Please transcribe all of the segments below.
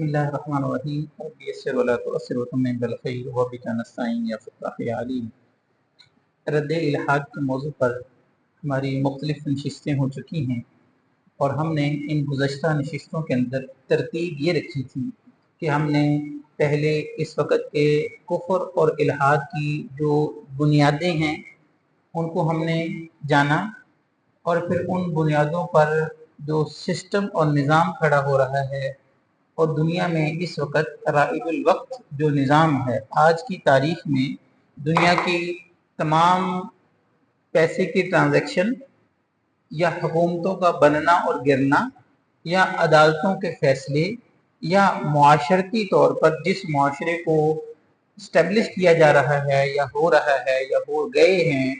بسم اللہ الرحمن الرحیم رب یسر ولا تعسر وتمم بالخیر وبک نستعین یا فتاح علیم۔ رد الحاد کے موضوع پر ہماری مختلف نشستیں ہو چکی ہیں اور ہم نے ان گزشتہ نشستوں کے اندر ترتیب یہ رکھی تھی کہ ہم نے پہلے اس وقت کے کفر اور الحاد کی جو بنیادیں ہیں ان کو ہم نے جانا، اور پھر ان بنیادوں پر جو سسٹم اور نظام کھڑا ہو رہا ہے اور دنیا میں اس وقت رائج الوقت جو نظام ہے آج کی تاریخ میں، دنیا کی تمام پیسے کی ٹرانزیکشن یا حکومتوں کا بننا اور گرنا یا عدالتوں کے فیصلے یا معاشرتی طور پر جس معاشرے کو اسٹیبلش کیا جا رہا ہے یا ہو رہا ہے یا ہو گئے ہیں،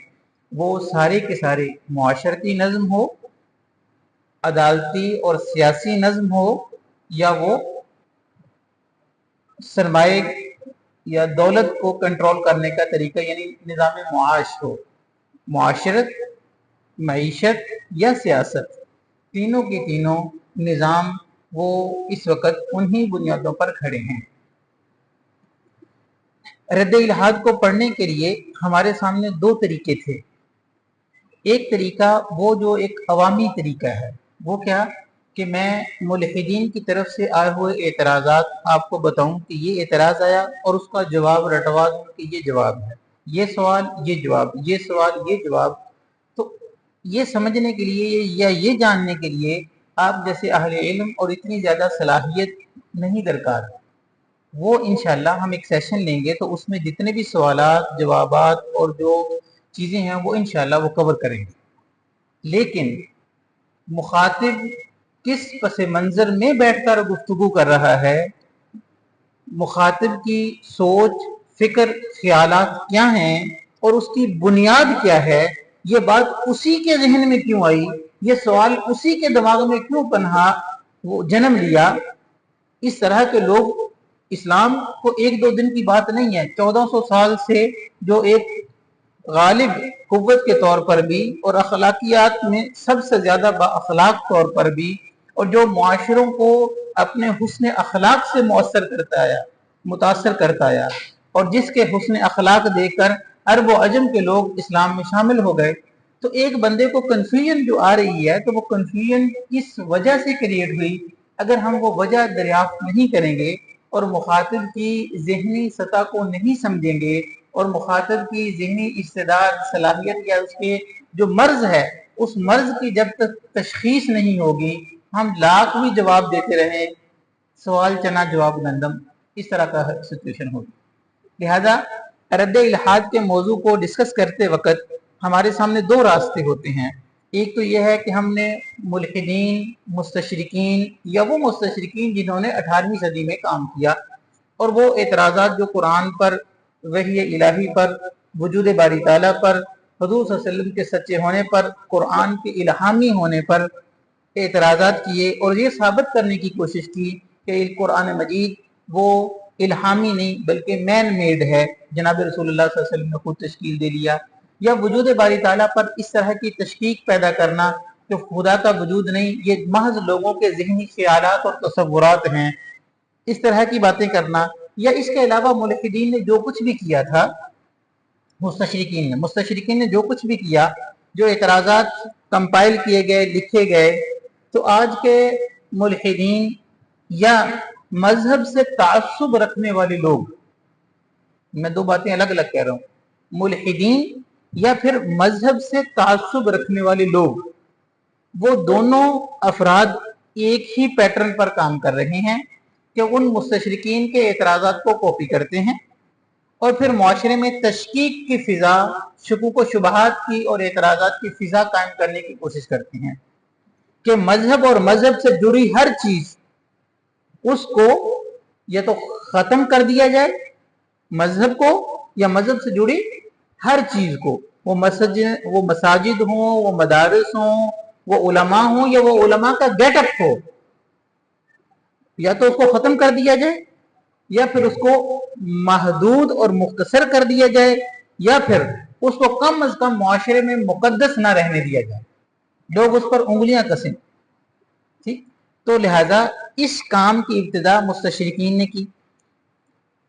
وہ سارے کے سارے معاشرتی نظم ہو، عدالتی اور سیاسی نظم ہو، یا وہ سرمایہ یا دولت کو کنٹرول کرنے کا طریقہ یعنی نظام معاش ہو، معاشرت، معیشت یا سیاست، تینوں کے تینوں نظام وہ اس وقت انہی بنیادوں پر کھڑے ہیں۔ رد الحاد کو پڑھنے کے لیے ہمارے سامنے دو طریقے تھے۔ ایک طریقہ وہ جو ایک عوامی طریقہ ہے، وہ کیا کہ میں ملحدین کی طرف سے آئے ہوئے اعتراضات آپ کو بتاؤں کہ یہ اعتراض آیا اور اس کا جواب رٹوا دوں کہ یہ جواب ہے، یہ سوال یہ جواب، یہ سوال یہ جواب۔ تو یہ سمجھنے کے لیے یا یہ جاننے کے لیے آپ جیسے اہل علم اور اتنی زیادہ صلاحیت نہیں درکار۔ وہ انشاءاللہ ہم ایک سیشن لیں گے تو اس میں جتنے بھی سوالات، جوابات اور جو چیزیں ہیں وہ انشاءاللہ وہ کور کریں گے۔ لیکن مخاطب کس پس منظر میں بیٹھ کر گفتگو کر رہا ہے، مخاطب کی سوچ، فکر، خیالات کیا ہیں اور اس کی بنیاد کیا ہے، یہ بات اسی کے ذہن میں کیوں آئی، یہ سوال اسی کے دماغ میں کیوں پنہا وہ جنم لیا۔ اس طرح کے لوگ، اسلام کو ایک دو دن کی بات نہیں ہے، 1400 سال سے جو ایک غالب قوت کے طور پر بھی اور اخلاقیات میں سب سے زیادہ با اخلاق طور پر بھی، اور جو معاشروں کو اپنے حسن اخلاق سے متاثر کرتا آیا اور جس کے حسن اخلاق دیکھ کر عرب و عجم کے لوگ اسلام میں شامل ہو گئے، تو ایک بندے کو کنفیوژن جو آ رہی ہے تو وہ کنفیوژن کس وجہ سے کریٹ ہوئی، اگر ہم وہ وجہ دریافت نہیں کریں گے اور مخاطب کی ذہنی سطح کو نہیں سمجھیں گے اور مخاطب کی ذہنی استعداد، صلاحیت یا اس کے جو مرض ہے، اس مرض کی جب تک تشخیص نہیں ہوگی، ہم لاکھ بھی جواب دیتے رہیں، سوال چنا جواب گندم، اس طرح کا سچویشن ہوگی۔ لہذا رد الحاد کے موضوع کو ڈسکس کرتے وقت ہمارے سامنے دو راستے ہوتے ہیں۔ ایک تو یہ ہے کہ ہم نے ملحدین، مستشرقین یا وہ مستشرقین جنہوں نے 18ویں صدی میں کام کیا اور وہ اعتراضات جو قرآن پر، وحی الہی پر، وجود باری تعالیٰ پر، حضور صلی اللہ علیہ وسلم کے سچے ہونے پر، قرآن کے الہامی ہونے پر اعتراضات کیے اور یہ ثابت کرنے کی کوشش کی کہ قرآن مجید وہ الہامی نہیں بلکہ مین میڈ ہے، جناب رسول اللہ صلی اللہ علیہ وسلم نے خود تشکیل دے لیا، یا وجود باری تعالیٰ پر اس طرح کی تشکیک پیدا کرنا کہ خدا کا وجود نہیں، یہ محض لوگوں کے ذہنی خیالات اور تصورات ہیں، اس طرح کی باتیں کرنا۔ یا اس کے علاوہ ملحدین نے جو کچھ بھی کیا تھا، مستشرقین نے جو کچھ بھی کیا، جو اعتراضات کمپائل کیے گئے، لکھے گئے، تو آج کے ملحدین یا مذہب سے تعصب رکھنے والے لوگ، میں دو باتیں الگ الگ کہہ رہا ہوں، ملحدین یا پھر مذہب سے تعصب رکھنے والے لوگ، وہ دونوں افراد ایک ہی پیٹرن پر کام کر رہے ہیں کہ ان مستشرقین کے اعتراضات کو کاپی کرتے ہیں اور پھر معاشرے میں تشکیک کی فضا، شکوک و شبہات کی اور اعتراضات کی فضا قائم کرنے کی کوشش کرتے ہیں کہ مذہب اور مذہب سے جڑی ہر چیز اس کو یا تو ختم کر دیا جائے، مذہب کو یا مذہب سے جڑی ہر چیز کو، وہ مساجد ہوں، وہ مدارس ہوں، وہ علماء ہوں، یا وہ علماء کا گیٹ اپ ہو، یا تو اس کو ختم کر دیا جائے یا پھر اس کو محدود اور مختصر کر دیا جائے یا پھر اس کو کم از کم معاشرے میں مقدس نہ رہنے دیا جائے، لوگ اس پر انگلیاں کسیں۔ ٹھیک، تو لہذا اس کام کی ابتدا مستشرقین نے کی،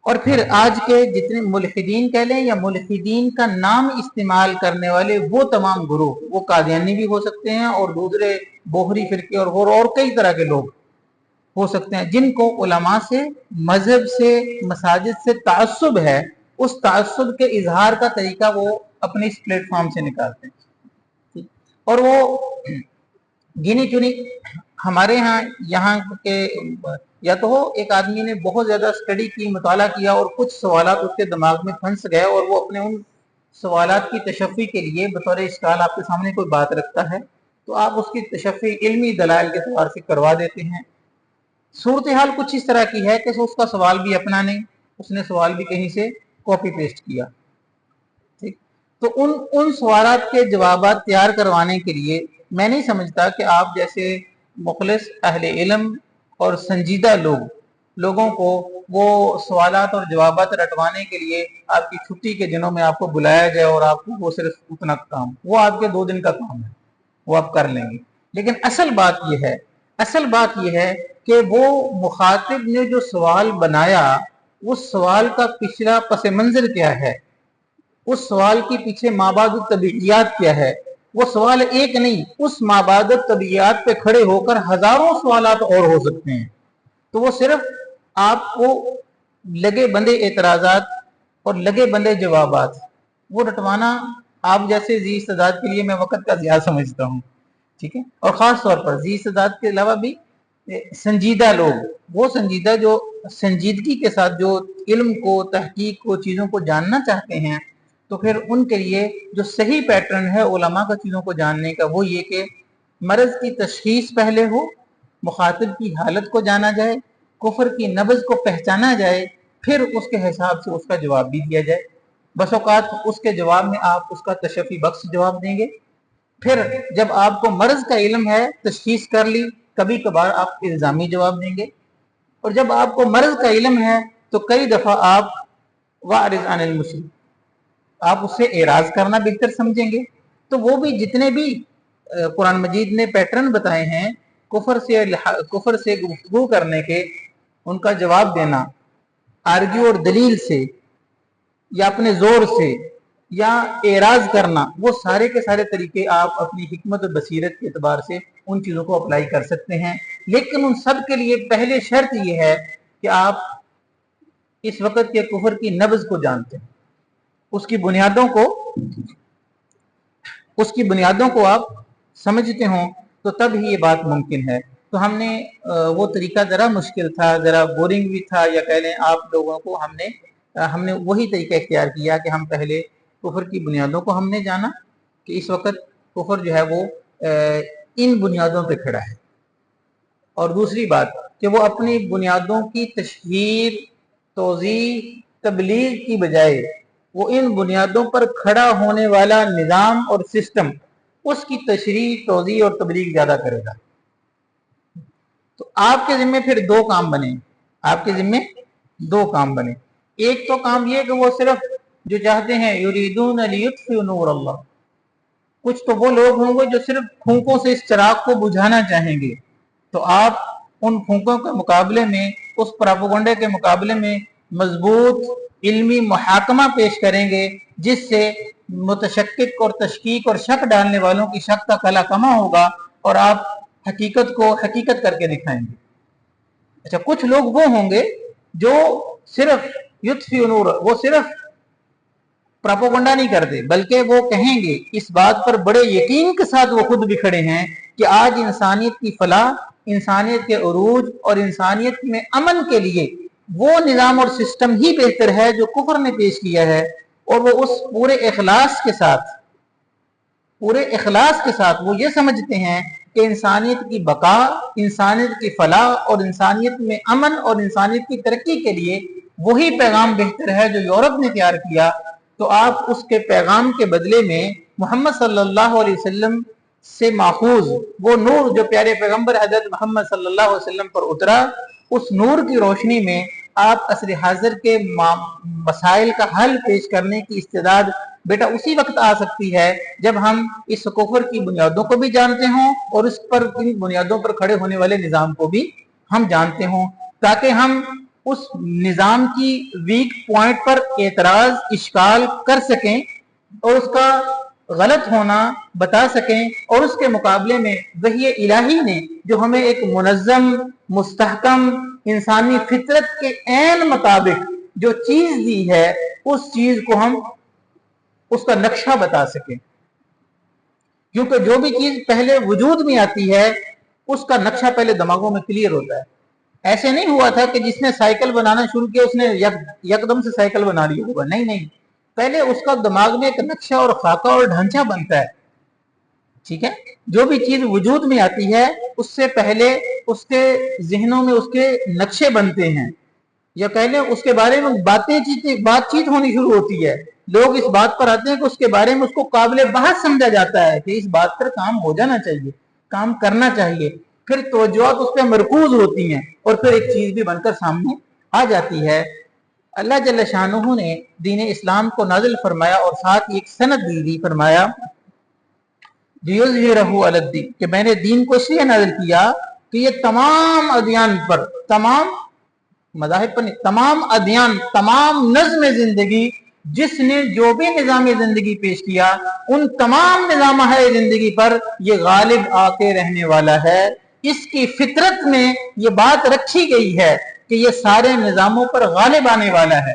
اور پھر آج کے جتنے ملحدین کہہ لیں یا ملحدین کا نام استعمال کرنے والے وہ تمام گروہ، وہ قادیانی بھی ہو سکتے ہیں اور دوسرے بوہری فرقے اور کئی طرح کے لوگ ہو سکتے ہیں، جن کو علماء سے، مذہب سے، مساجد سے تعصب ہے، اس تعصب کے اظہار کا طریقہ وہ اپنے اس پلیٹ فارم سے نکالتے ہیں، اور وہ گنی چنی ہمارے یہاں کے یا تو ایک آدمی نے بہت زیادہ اسٹڈی کی، مطالعہ کیا، اور کچھ سوالات اس کے دماغ میں پھنس گئے اور وہ اپنے ان سوالات کی تشفی کے لیے بطور اشکال آپ کے سامنے کوئی بات رکھتا ہے تو آپ اس کی تشفی علمی دلائل کے اعتبار سے کروا دیتے ہیں۔ صورتحال کچھ اس طرح کی ہے کہ اس کا سوال بھی اپنا نہیں، اس نے سوال بھی کہیں سے کاپی پیسٹ کیا، ٹھیک؟ تو ان سوالات کے جوابات تیار کروانے کے لیے میں نہیں سمجھتا کہ آپ جیسے مخلص اہل علم اور سنجیدہ لوگوں کو وہ سوالات اور جوابات رٹوانے کے لیے آپ کی چھٹی کے دنوں میں آپ کو بلایا جائے اور آپ کو وہ صرف اتنا کام، وہ آپ کے 2 دن کا کام ہے، وہ آپ کر لیں گے۔ لیکن اصل بات یہ ہے کہ وہ مخاطب نے جو سوال بنایا، اس سوال کا پچھلا پس منظر کیا ہے، اس سوال کے پیچھے مابعد الطبیعیات کیا ہے۔ وہ سوال ایک نہیں، اس مابعد الطبیعیات پہ کھڑے ہو کر ہزاروں سوالات اور ہو سکتے ہیں، تو وہ صرف آپ کو لگے بندے اعتراضات اور لگے بندے جوابات وہ رٹوانا آپ جیسے ذی استعداد کے لیے میں وقت کا ضیاع سمجھتا ہوں، ٹھیک ہے؟ اور خاص طور پر ذی استعداد کے علاوہ بھی سنجیدہ لوگ، وہ سنجیدہ جو سنجیدگی کے ساتھ جو علم کو، تحقیق کو، چیزوں کو جاننا چاہتے ہیں، تو پھر ان کے لیے جو صحیح پیٹرن ہے علماء کا چیزوں کو جاننے کا وہ یہ کہ مرض کی تشخیص پہلے ہو، مخاطب کی حالت کو جانا جائے، کفر کی نبض کو پہچانا جائے، پھر اس کے حساب سے اس کا جواب بھی دیا جائے۔ بس اوقات اس کے جواب میں آپ اس کا تشفی بخش جواب دیں گے، پھر جب آپ کو مرض کا علم ہے، تشخیص کر لی، کبھی کبھار آپ الزامی جواب دیں گے، اور جب آپ کو مرض کا علم ہے تو کئی دفعہ آپ واعرض عن المشرک، آپ اس سے اعراض کرنا بہتر سمجھیں گے۔ تو وہ بھی جتنے بھی قرآن مجید نے پیٹرن بتائے ہیں کفر سے گفتگو کرنے کے، ان کا جواب دینا آرگیو اور دلیل سے یا اپنے زور سے یا اعراض کرنا، وہ سارے کے سارے طریقے آپ اپنی حکمت و بصیرت کے اعتبار سے ان چیزوں کو اپلائی کر سکتے ہیں، لیکن ان سب کے لیے پہلے شرط یہ ہے کہ آپ اس وقت کے کفر کی نبض کو جانتے ہیں، اس کی بنیادوں کو آپ سمجھتے ہوں، تو تب ہی یہ بات ممکن ہے۔ تو ہم نے وہ طریقہ ذرا مشکل تھا، ذرا بورنگ بھی تھا، یا کہہ لیں آپ لوگوں کو ہم نے وہی طریقہ اختیار کیا کہ ہم پہلے کفر کی بنیادوں کو ہم نے جانا کہ اس وقت کفر جو ہے وہ ان بنیادوں پہ کھڑا ہے، اور دوسری بات کہ وہ اپنی بنیادوں کی تشہیر، توضیح، تبلیغ کی بجائے وہ ان بنیادوں پر کھڑا ہونے والا نظام اور سسٹم، اس کی تشریح، توضیح اور تبلیغ زیادہ کرے گا۔ تو آپ کے ذمہ پھر 2 کام بنے، آپ کے ذمہ 2 کام بنے۔ ایک تو کام یہ کہ وہ صرف جو چاہتے ہیں یریدون لیطفئوا نور اللہ، کچھ تو وہ لوگ ہوں گے جو صرف پھونکوں سے اس چراغ کو بجھانا چاہیں گے، تو آپ ان پھونکوں کے مقابلے میں، اس پراپیگنڈے کے مقابلے میں مضبوط علمی محاکمہ پیش کریں گے، جس سے متشکک اور تشکیک اور شک ڈالنے والوں کی شک کا کلا کما ہوگا، اور آپ حقیقت کو حقیقت کر کے دکھائیں گے۔ اچھا، کچھ لوگ وہ ہوں گے جو صرف یطفئ نور، وہ صرف پراپوگنڈا نہیں کرتے، بلکہ وہ کہیں گے اس بات پر بڑے یقین کے ساتھ وہ خود بھی کھڑے ہیں کہ آج انسانیت کی فلاح، انسانیت کے عروج اور انسانیت میں امن کے لیے وہ نظام اور سسٹم ہی بہتر ہے جو کفر نے پیش کیا ہے، اور وہ اس پورے اخلاص کے ساتھ وہ یہ سمجھتے ہیں کہ انسانیت کی بقا، انسانیت کی فلاح اور انسانیت میں امن اور انسانیت کی ترقی کے لیے وہی پیغام بہتر ہے جو یورپ نے تیار کیا۔ تو آپ اس کے پیغام کے بدلے میں محمد صلی اللہ علیہ وسلم سے ماخوذ وہ نور جو پیارے پیغمبر حضرت محمد صلی اللہ علیہ وسلم پر اترا، اس نور کی روشنی میں آپ عصر حاضر کے مسائل کا حل پیش کرنے کی استعداد بیٹا उसी वक्त आ सकती है जब हम इस कुफ्र की बुनियादों को भी जानते हों और उस पर इन बुनियादों पर खड़े होने वाले निज़ाम को भी हम जानते हों, ताकि हम उस निज़ाम की वीक पॉइंट पर एतराज इश्काल कर सकें और उसका गलत होना बता सकें, और उसके मुकाबले में वही इलाही ने जो हमें एक मुनज़्ज़म मुस्तहकम इंसानी फितरत के ऐन मुताबिक जो चीज दी है उस चीज को हम उसका नक्शा बता सकें। क्योंकि जो भी चीज पहले वजूद में आती है उसका नक्शा पहले दिमागों में क्लियर होता है। ऐसे नहीं हुआ था कि जिसने साइकिल बनाना शुरू किया उसने यकदम से साइकिल बना लिया होगा, नहीं नहीं, पहले उसका दिमाग में एक नक्शा और खाका और ढांचा बनता है। ठीक है, जो भी चीज वजूद में आती है उससे पहले उसके जहनों में उसके नक्शे बनते हैं, या कह लें उसके बारे में बातचीत होनी शुरू होती है। लोग इस बात पर आते हैं कि उसके बारे में उसको काबिल बहस समझा जाता है कि इस बात पर काम हो जाना चाहिए, काम करना चाहिए, फिर तवज्जुहात उस पर मरकूज होती हैं और फिर एक चीज भी बनकर सामने आ जाती है। अल्लाह जल्ल शानुहु ने दीन इस्लाम को नाजिल फरमाया और साथ ही एक सनद दी, फरमाया कि मैंने दीन को इसलिए नाजिल किया कि ये तमाम अदियान पर, तमाम मज़ाहिब पर, तमाम अदियान, तमाम नज़्म जिंदगी, जिसने जो भी निज़ाम जिंदगी पेश किया उन तमाम निज़ाम जिंदगी पर ये गालिब आके रहने वाला है। इसकी फितरत में ये बात रखी गई है कि ये सारे निज़ामों पर गालिब आने वाला है।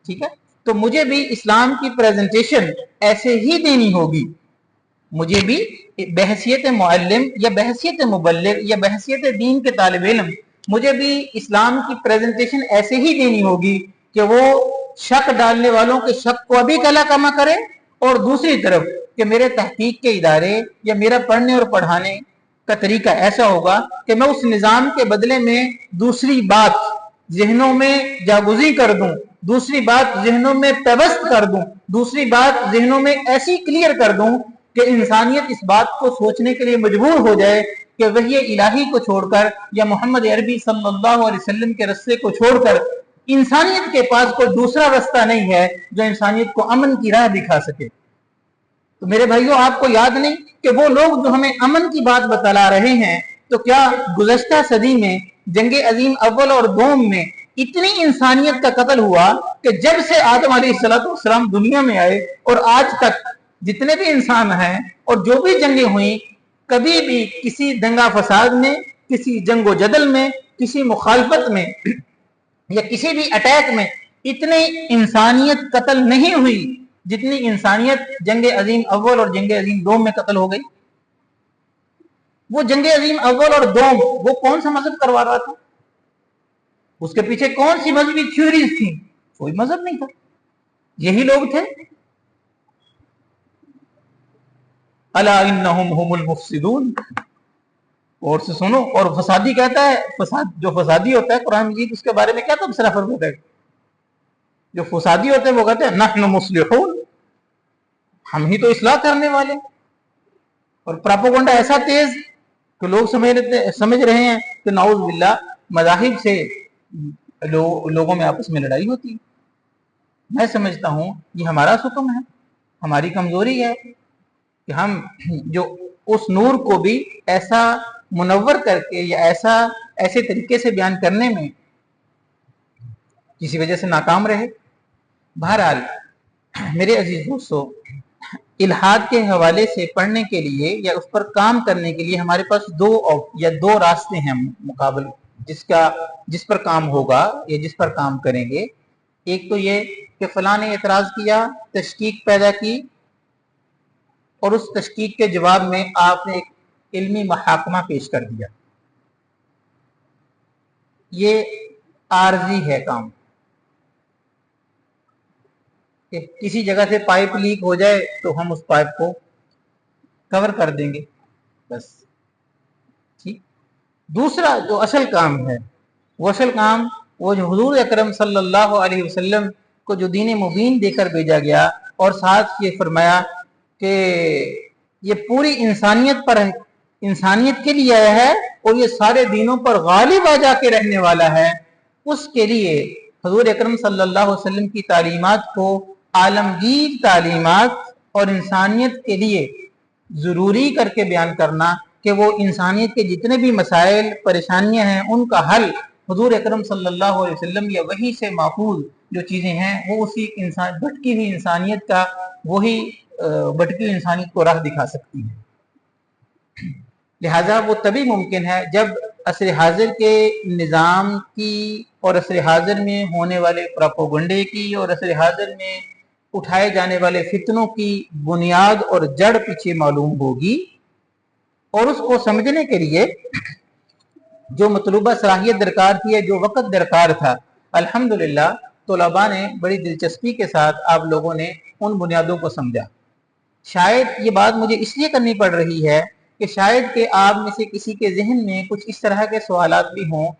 ठीक है, तो मुझे भी इस्लाम की प्रेजेंटेशन ऐसे ही देनी होगी। मुझे भी बहसियत मुअल्लिम या बहसियत मुबल्लिग या बहसियत दीन के तालिब इल्म मुझे भी इस्लाम की प्रेजेंटेशन ऐसे ही देनी होगी कि वो शक डालने वालों के शक को अभी कला कमा करे, और दूसरी तरफ कि मेरे तहकीक के इदारे या मेरा पढ़ने और पढ़ाने का तरीका ऐसा होगा कि मैं उस निज़ाम के बदले में दूसरी बात जहनों में जागुजी कर दूं, दूसरी बात जहनों में पेवस्त कर दूं, दूसरी बात जहनों में ऐसी क्लियर कर दूं कि इंसानियत इस बात को सोचने के लिए मजबूर हो जाए कि वही इलाही को छोड़कर या मोहम्मद अरबी सल्लल्लाहु अलैहि वसल्लम के रस्ते को छोड़कर इंसानियत के पास कोई दूसरा रास्ता नहीं है जो इंसानियत को अमन की राह दिखा सके। तो मेरे भाइयों, आपको याद नहीं कि वो लोग जो हमें अमन की बात बतला रहे हैं, तो क्या गुज़श्ता सदी में जंगे अजीम अव्वल और दोम में इतनी इंसानियत का कत्ल हुआ कि जब से आदम अलैहिस्सलाम दुनिया में आए और आज तक जितने भी इंसान हैं और जो भी जंगें हुई, कभी भी किसी दंगा फसाद में, किसी जंगो जदल में, किसी मुखालफत में या किसी भी अटैक में इतनी इंसानियत कत्ल नहीं हुई जितनी इंसानियत जंगे अजीम अव्वल और जंगे अजीम दोम में कत्ल हो गई। वो जंगे अजीम अव्वल और दोम वो कौन सा मजहब करवा रहा था? उसके पीछे कौन सी मजहबी थ्योरीज थी? कोई मजहब नहीं था, यही लोग थे। अला इन्नहुम हुमुल मुफसिदून, और से सुनो। और फसादी कहता है, फसाद जो फसादी होता है कुरान मजीद उसके बारे में क्या तबसरा फरमाता है? जो फसादी होते हैं वो कहते हैं नहनु मुस्लिहून, हम ही तो इस्लाह करने वाले। और प्रोपेगेंडा ऐसा तेज कि लोग समझ रहे हैं कि नाउज़ बिल्लाह मज़ाहिब से लोगों में आपस में लड़ाई होती है। मैं समझता हूं ये हमारा सुकम है, हमारी कमजोरी है कि हम जो उस नूर को भी ऐसा मुनव्वर करके या ऐसे तरीके से बयान करने में किसी वजह से नाकाम रहे। बहरहाल मेरे अजीज दोस्तों, इल्हाद के हवाले से पढ़ने के लिए या उस पर काम करने के लिए हमारे पास दो रास्ते हैं मुकाबले, जिस पर काम होगा या जिस पर काम करेंगे। एक तो ये कि फलां ने एतराज किया, तशकीक पैदा की, और उस तशकीक के जवाब में आपने एक इल्मी मुहाकमा पेश कर दिया। ये आर्जी है काम कि किसी जगह से पाइप लीक हो जाए तो हम उस पाइप को कवर कर देंगे, बस ठीक। दूसरा जो असल काम है, वो असल काम वो जो हुजूर अकरम सल्लल्लाहु अलैहि वसल्लम को जो दीन मुबीन देकर भेजा गया और साथ ये फरमाया कि ये पूरी इंसानियत पर है, इंसानियत के लिए आया है और ये सारे दीनों पर गालिब आ जाके रहने वाला है। उसके लिए हुजूर अकरम सल्लल्लाहु अलैहि वसल्लम की तालीमात को आलमगीर तालीमात और इंसानियत के लिए ज़रूरी करके बयान करना कि वो इंसानियत के जितने भी मसाइल परेशानियां हैं उनका हल हुजूर अकरम सल्लल्लाहु अलैहि वसल्लम या वही से माफूज जो चीज़ें हैं वो उसी इंसान भटकी हुई इंसानियत का वही भटकी हुई इंसानियत को राह दिखा सकती है। लिहाजा वो तभी मुमकिन है जब असर हाजिर के निज़ाम की और असर हाजिर में होने वाले प्रोपेगेंडे की और असर हाजिर में उठाए जाने वाले फितनों की बुनियाद और जड़ पीछे मालूम होगी, और उसको समझने के लिए जो मतलूबा सलाहियत दरकार थी, जो वक़्त दरकार था, अल्हम्दुलिल्लाह तलबा ने बड़ी दिलचस्पी के साथ आप लोगों ने उन बुनियादों को समझा। शायद ये बात मुझे इसलिए करनी पड़ रही है कि शायद कि आप में से किसी के जहन में कुछ इस तरह के सवालात भी हों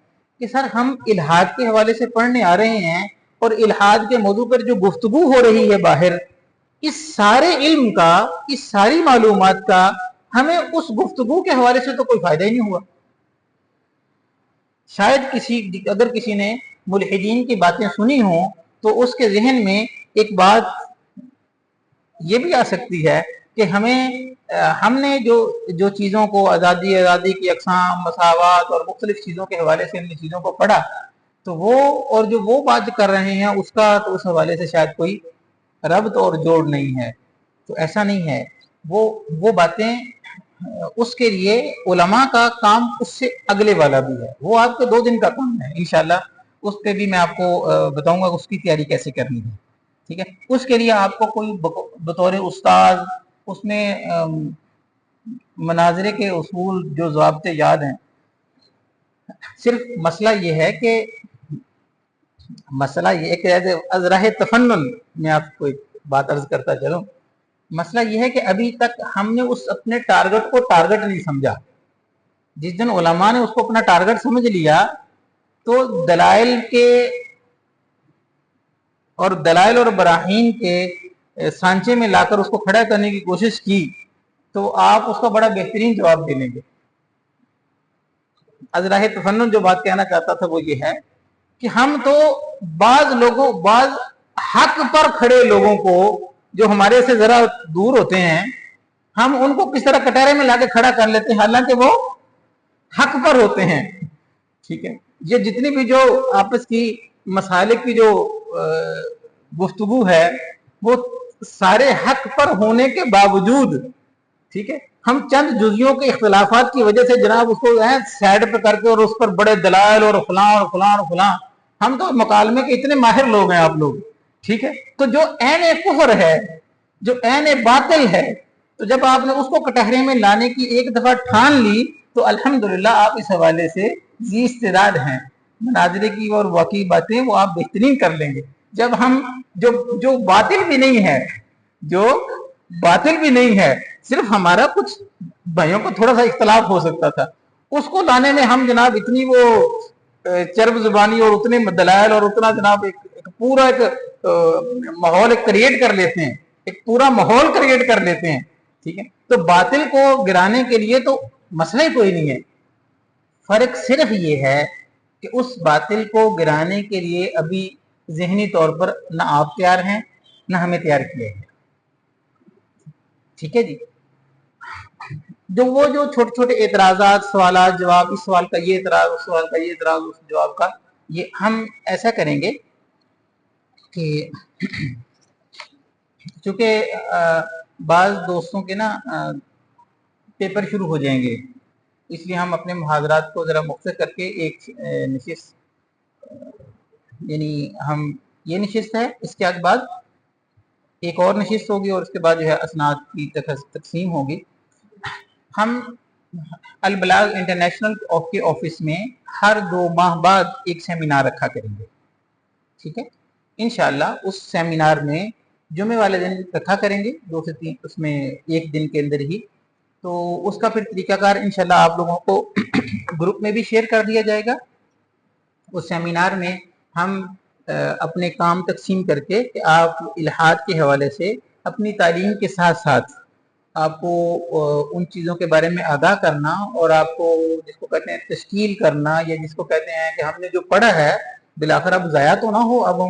कि सर हम इल्हाद के हवाले से पढ़ने आ रहे हैं और इल्हाद के मौजू पर जो गुफ्तगू हो रही है बाहर, इस सारे इल्म का, इस सारी मालूमात का हमें उस गुफ्तगू के हवाले से तो कोई फायदा ही नहीं हुआ। शायद अगर किसी ने मुल्हिदीन की बातें सुनी हो तो उसके जहन में एक बात ये भी आ सकती है कि हमने जो चीज़ों को आज़ादी की अक़साम, मसावत और मुख्तलिफ चीज़ों के हवाले से हमने चीज़ों को पढ़ा, तो वो बात कर रहे हैं उसका तो उस हवाले से शायद कोई रब्त और जोड़ नहीं है। तो ऐसा नहीं है, वो बातें उसके लिए उलमा का काम उससे अगले वाला भी है, वो आपके 2 दिन का काम है। इंशाल्लाह उस पर भी मैं आपको बताऊंगा उसकी तैयारी कैसे करनी है। ठीक है, उसके लिए आपको कोई बतौर उस्ताद उसमें मनाजरे के उसूल जो ज़ाब्ते याद हैं। सिर्फ मसला ये है कि अज़राह तफन्नुन में आपको एक बात अर्ज करता चलूं। मसला यह है कि अभी तक हमने उस अपने टारगेट को टारगेट नहीं समझा। जिस दिन उलमा ने उसको अपना टारगेट समझ लिया तो दलाइल और बराहीन के सांचे में लाकर उसको खड़ा करने की कोशिश की तो आप उसका बड़ा बेहतरीन जवाब दे लेंगे। अज़राह तफन्नुन जो बात कहना चाहता था वो ये है कि हम तो बाज हक पर खड़े लोगों को जो हमारे से जरा दूर होते हैं, हम उनको किस तरह कटहरे में लाके खड़ा कर लेते हैं हालांकि वो हक पर होते हैं। ठीक है, ये जितनी भी जो आपस की मसाले की जो गुफ्तगू है वो सारे हक पर होने के बावजूद, ठीक है, हम चंद जुजियों के इख्तलाफात की वजह से जनाब उसको साइड पे करके और उस पर बड़े दलाल और फलां, हम तो मुकालमे के इतने माहिर लोग हैं आप लोग। ठीक है, तो जो ऐन कुफर है, जो ऐन बातिल है, तो जब आपने उसको कटहरे में लाने की एक दफा ठान ली तो अल्हम्दुलिल्लाह आप इस हवाले से जी इस्तेदाद हैं। मनाजरे की और वाकई बातें वो आप बेहतरीन कर लेंगे। जब हम जो बातिल भी नहीं है, सिर्फ हमारा कुछ भाइयों को थोड़ा सा इख्तलाफ हो सकता था, उसको लाने में हम जनाब इतनी वो चर्ब जुबानी और उतने दलाइल और उतना जनाब एक पूरा माहौल क्रिएट कर लेते हैं, एक पूरा माहौल क्रिएट कर लेते हैं। ठीक है, तो बातिल को गिराने के लिए तो मसला ही कोई नहीं है। फर्क सिर्फ ये है कि उस बातिल को गिराने के लिए अभी जहनी तौर पर ना आप तैयार हैं ना हमें तैयार किया है। ठीक है जी, जो छोटे छोटे एतराजात, सवाल जवाब, इस सवाल का ये एतराज, उस सवाल का ये एतराज, उस जवाब का ये, हम ऐसा करेंगे कि चूंकि बाज दोस्तों के ना पेपर शुरू हो जाएंगे, इसलिए हम अपने मुहाजरात को ज़रा मुख्तर करके एक नशिस्त, यानी हम ये नशिस्त है, इसके बाद एक और नशिस्त होगी और उसके बाद जो है असनाद की तकसीम होगी। हम अल बलाग इंटरनेशनल के ऑफिस में हर 2 माह बाद एक सेमिनार रखा करेंगे। ठीक है, इंशाल्लाह उस सेमिनार में जुमे वाले दिन रखा करेंगे, 2 से 3, उसमें एक दिन के अंदर ही। तो उसका फिर तरीकाकार इंशाल्लाह आप लोगों को ग्रुप में भी शेयर कर दिया जाएगा। उस सेमिनार में हम अपने काम तकसीम करके कि आप इल्हाद के हवाले से अपनी तालीम के साथ साथ आपको उन चीज़ों के बारे में आगाह करना और आपको जिसको कहते हैं तश्कील करना, या जिसको कहते हैं कि हमने जो पढ़ा है बिलाखिर अब ज़ाया तो ना हो, अब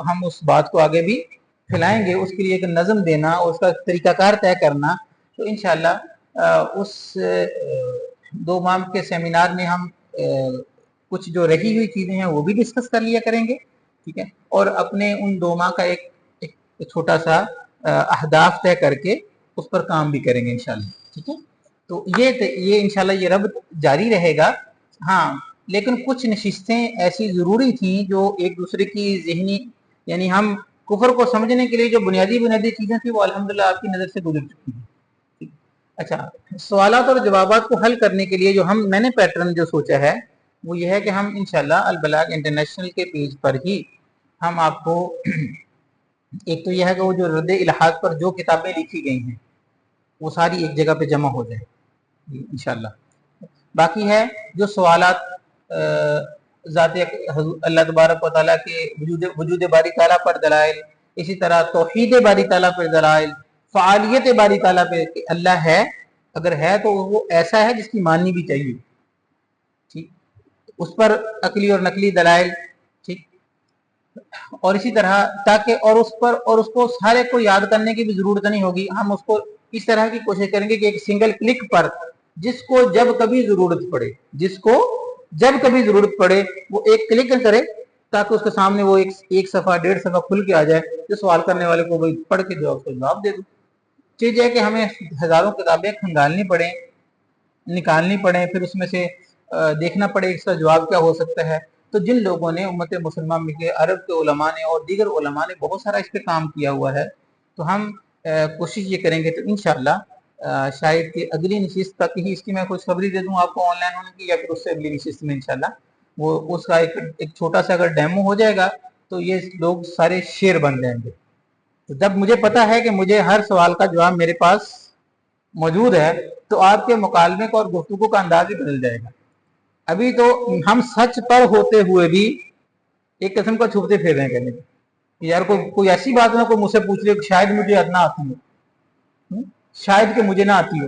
हम उस बात को आगे भी फैलाएंगे, उसके लिए एक नज़म देना, उसका तरीक़ा कार तय करना, तो इंशाअल्लाह उस 2 माह के सेमिनार में हम कुछ जो रही हुई चीज़ें हैं वो भी डिस्कस कर लिया करेंगे, ठीक है, और अपने उन 2 माह का एक छोटा सा अहदाफ तय करके उस पर काम भी करेंगे इंशाअल्लाह, ठीक है। तो ये इंशाअल्लाह ये रब्त जारी रहेगा। हाँ, लेकिन कुछ नशिस्तें ऐसी ज़रूरी थी जो एक दूसरे की ज़हनी, यानी हम कुफर को समझने के लिए जो बुनियादी चीज़ें थी वो अल्हम्दुलिल्लाह आपकी नज़र से गुजर चुकी हैं। अच्छा, सवालात और जवाबात को हल करने के लिए जो मैंने पैटर्न जो सोचा है वो ये है कि हम इंशाअल्लाह अल बलाग इंटरनेशनल के पेज पर ही हम आपको एक तो यह है कि वो जो रद्द इल्हाद पर जो किताबें लिखी गई हैं वो सारी एक जगह पे जमा हो जाए इंशाअल्लाह। बाकी है जो सवालात ज़ात अल्लाह तबारक व तआला के वजूद बारी ताला पर दलाइल, इसी तरह तौहीद बारी ताला पर दलाइल, फ़आलियत बारी ताला पे कि अल्लाह है, अगर है तो वो ऐसा है जिसकी माननी भी चाहिए, ठीक, उस पर अकली और नकली दलाइल, ठीक, और इसी तरह ताकि और उस पर और उसको सारे को याद करने की भी जरूरत नहीं होगी। हम उसको इस तरह की कोशिश करेंगे कि एक सिंगल क्लिक पर जिसको जब कभी जरूरत पड़े वो एक क्लिक करे, ताकि उसके सामने वो एक सफ़ा 1.5 सफ़ा खुल के आ जाए, जो सवाल करने वाले को भाई पढ़ के जो उसको जवाब दे दो। चीज है कि हमें हजारों किताबें खंगालनी पड़े, निकालनी पड़े, फिर उसमें से देखना पड़े इसका जवाब क्या हो सकता है। तो जिन लोगों ने उम्मत मुसलमान में के अरब के उलमा ने और दीगर उलमा ने बहुत सारा इस पे काम किया हुआ है, तो हम कोशिश ये करेंगे तो इंशाअल्लाह शायद कि अगली नशिस्त तक ही इसकी मैं खुशखबरी दे दूं आपको ऑनलाइन होने की, या फिर उससे अगली नशिस्त में इंशाअल्लाह वो उसका एक छोटा सा अगर डेमो हो जाएगा तो ये लोग सारे शेर बन जाएंगे। तो जब मुझे पता है कि मुझे हर सवाल का जवाब मेरे पास मौजूद है तो आपके मुकालमे का और गुफ्तगू का अंदाज ही बदल जाएगा। अभी तो हम सच पर होते हुए भी एक किस्म का छुपते फिर रहे हैं, कहने यार कोई ऐसी बात ना कोई मुझसे पूछ ले शायद मुझे ना आती हो, शायद कि मुझे ना आती हो,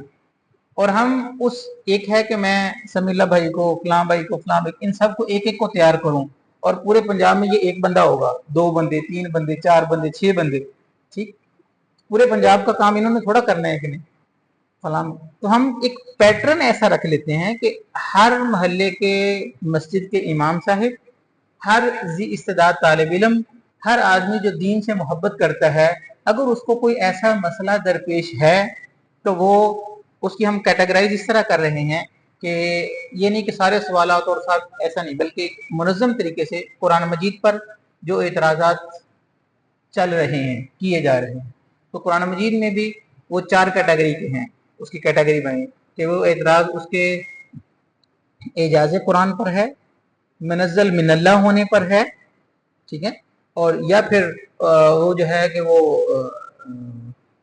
और हम उस एक है कि मैं समीला भाई को, फलां भाई को, फलां भाई, इन सब को एक एक को तैयार करूं, और पूरे पंजाब में ये एक बंदा होगा, 2 बंदे, 3 बंदे, 4 बंदे, 6 बंदे, ठीक, पूरे पंजाब का काम इन्होंने थोड़ा करना है कि नहीं फलां। तो हम एक पैटर्न ऐसा रख लेते हैं कि हर मोहल्ले के मस्जिद के इमाम साहिब, हर जी इस्तेदाद तालिब इल्म, हर आदमी जो दीन से मोहब्बत करता है, अगर उसको कोई ऐसा मसला दरपेश है तो वो उसकी हम कैटेगराइज इस तरह कर रहे हैं कि ये नहीं कि सारे सवालात और साथ, ऐसा नहीं, बल्कि मुनज़्ज़म तरीके से कुरान मजीद पर जो एतराज़ात चल रहे हैं, किए जा रहे हैं, तो कुरान मजीद में भी वो 4 कैटेगरी के हैं, उसकी कैटेगरी बनी कि वो एतराज़ उसके एजाज़ कुरान पर है, मुनज़्ज़ल मिनल्लाह होने पर है, ठीक है, और या फिर वो जो है कि वो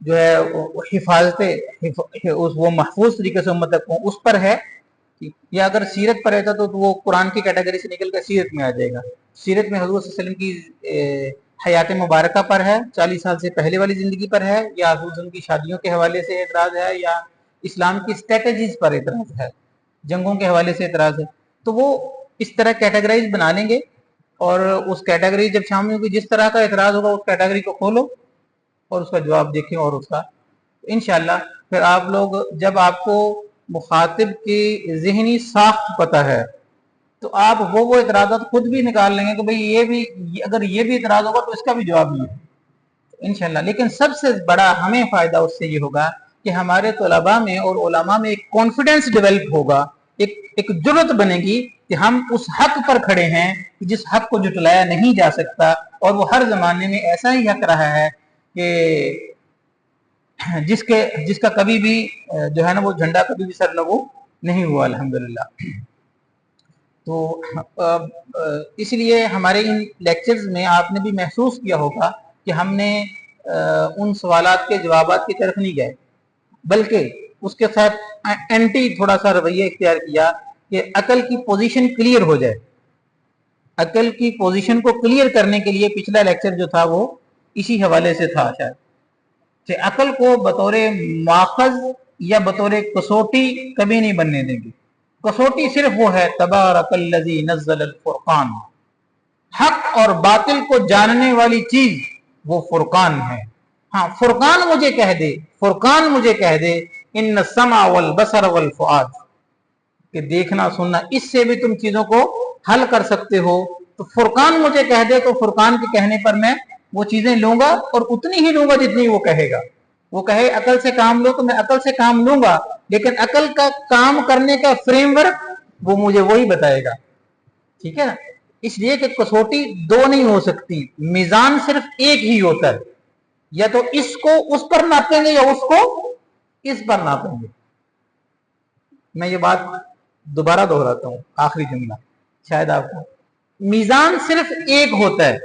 जो है हिफाजत उस वो महफूज तरीके से उम्मत तक उस पर है, या अगर सीरत पर रहता तो वो कुरान की कैटेगरी से निकल कर सीरत में आ जाएगा। सीरत में हज़रत सल्लल्लाहु अलैहि वसल्लम की हयात मुबारक पर है, 40 साल से पहले वाली ज़िंदगी पर है, या हज़रत की शादियों के हवाले से एतराज़ है, या इस्लाम की स्ट्रेटजीज पर एतराज़ है, जंगों के हवाले से एतराज़ है, तो वो इस तरह कैटेगराइज बना लेंगे, और उस कैटेगरी जब शामिल होगी, जिस तरह का एतराज़ होगा उस कैटेगरी को खोलो और उसका जवाब देखें, और उसका इंशाअल्लाह फिर आप लोग जब आपको मुखातिब की ज़हनी साख्त पता है तो आप वो एतराज़ात खुद भी निकाल लेंगे कि भाई ये भी अगर ये भी एतराज़ होगा तो इसका भी जवाब ये है इंशाअल्लाह। लेकिन सबसे बड़ा हमें फ़ायदा उससे ये होगा कि हमारे तलबा में और उलमा में एक कॉन्फिडेंस डेवलप होगा, एक जुर्रत बनेगी कि हम उस हक पर खड़े हैं जिस हक को जुटलाया नहीं जा सकता, और वो हर ज़माने में ऐसा ही हक रहा है कि जिसका कभी भी जो है ना वो झंडा कभी भी सरनगू नहीं हुआ अल्हम्दुलिल्लाह। तो इसलिए हमारे इन लेक्चर्स में आपने भी महसूस किया होगा कि हमने उन सवालात के जवाबात की तरफ नहीं गए, बल्कि उसके साथ एंटी थोड़ा सा रवैया इख्तियार किया कि अकल की पोजीशन क्लियर हो जाए। अकल की पोजीशन को क्लियर करने के लिए पिछला लेक्चर जो था वो इसी हवाले से था शायद, कि अकल को बतौर माखज या बतौर कसौटी कभी नहीं बनने देंगे। कसौटी सिर्फ वो है तबारकल्लज़ी नज़्ज़ल अल फुरक़ान, हक और बातिल को जानने वाली चीज वो फुरकान है। हाँ, फुरकान मुझे कह दे, फुरकान मुझे कह दे, इन समा वल बसर वल फुआद, कि देखना सुनना इससे भी तुम चीजों को हल कर सकते हो। तो फुरकान मुझे कह दे, तो फुरकान के कहने पर मैं वो चीजें लूंगा और उतनी ही लूंगा जितनी वो कहेगा। वो कहे अकल से काम लो तो मैं अकल से काम लूंगा, लेकिन अकल का काम करने का फ्रेमवर्क वो मुझे वही बताएगा। ठीक है ना? इसलिए कि कसौटी दो नहीं हो सकती, मीजान सिर्फ एक ही होता है, या तो इसको उस पर नापेंगे या उसको इस पर नापेंगे। मैं ये बात दोबारा दोहराता हूं, आखिरी जुमला शायद आपको, मीजान सिर्फ एक होता है